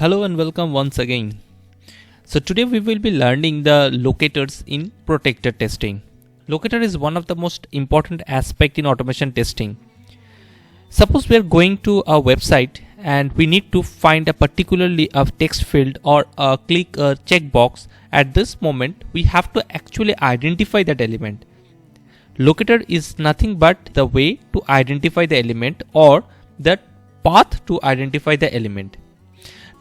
Hello and welcome once again. So today we will be learning the locators in Protractor testing. Locator is one of the most important aspect in automation testing. Suppose we are going to a website and we need to find a particularly a text field or click a checkbox. At this moment we have to actually identify that element. Locator is nothing but the way to identify the element or the path to identify the element.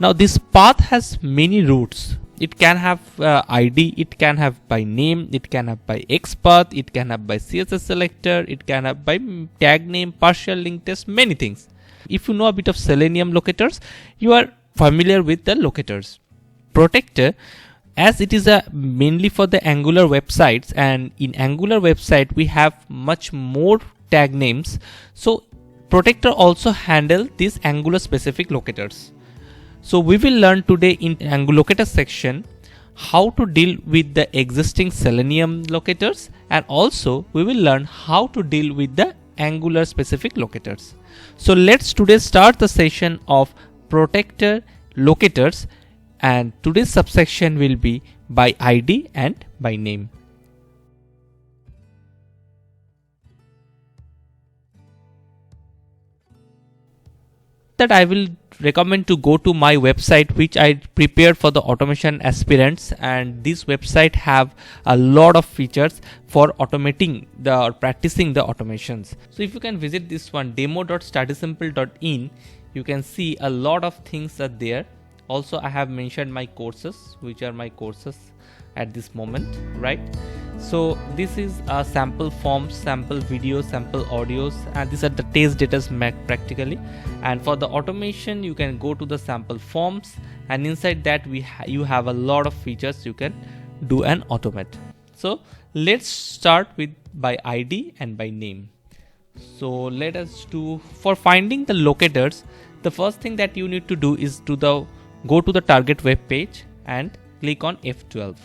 Now this path has many routes. It can have ID, it can have by name, it can have by XPath, it can have by CSS selector, it can have by tag name, partial link test, many things. If you know a bit of Selenium locators, you are familiar with the locators. Protractor, as it is mainly for the Angular websites, and in Angular website we have much more tag names. So Protractor also handle these Angular specific locators. So we will learn today in Angular locator section how to deal with the existing Selenium locators, and also we will learn how to deal with the Angular specific locators. So let's today start the session of Protractor locators, and today's subsection will be by ID and by name. That I will recommend to go to my website which I prepared for the automation aspirants, and this website have a lot of features for automating the or practicing the automations. So if you can visit this one, demo.studysimple.in, you can see a lot of things are there. Also I have mentioned my courses, which are my courses at this moment, right? So this is a sample forms, sample videos, sample audios, and these are the test data practically. And for the automation you can go to the sample forms, and inside that you have a lot of features you can do and automate. So let's start with by ID and by name. So let us do, for finding the locators, the first thing that you need to do is to go to the target web page and click on F12.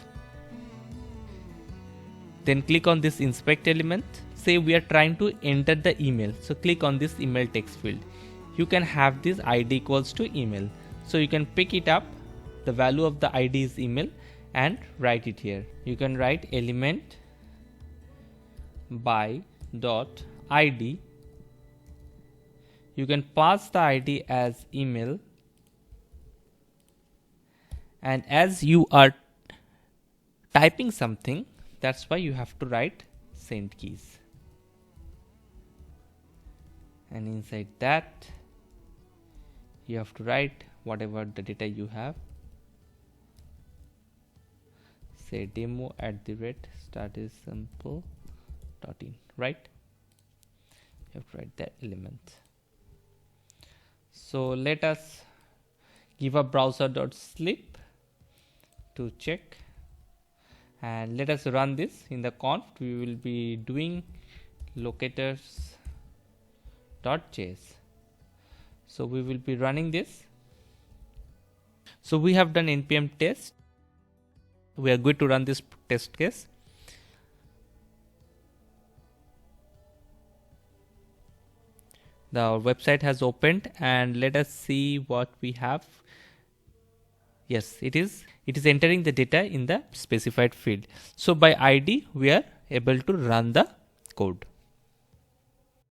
Then click on this inspect element. Say we are trying to enter the email, so click on this email text field. You can have this ID equals to email, so you can pick it up. The value of the ID is email and write it here. You can write element by dot ID. You can pass the ID as email, and as you are typing something, that's why you have to write send keys, and inside that you have to write whatever the data you have. Say demo@studysimple.in, right? You have to write that element. So let us give a browser.sleep to check, and let us run this. In the conf we will be doing locators.js. So we will be running this. So we have done npm test. We are going to run this test case. The website has opened, and let us see what we have. Yes, it is entering the data in the specified field. So by ID we are able to run the code.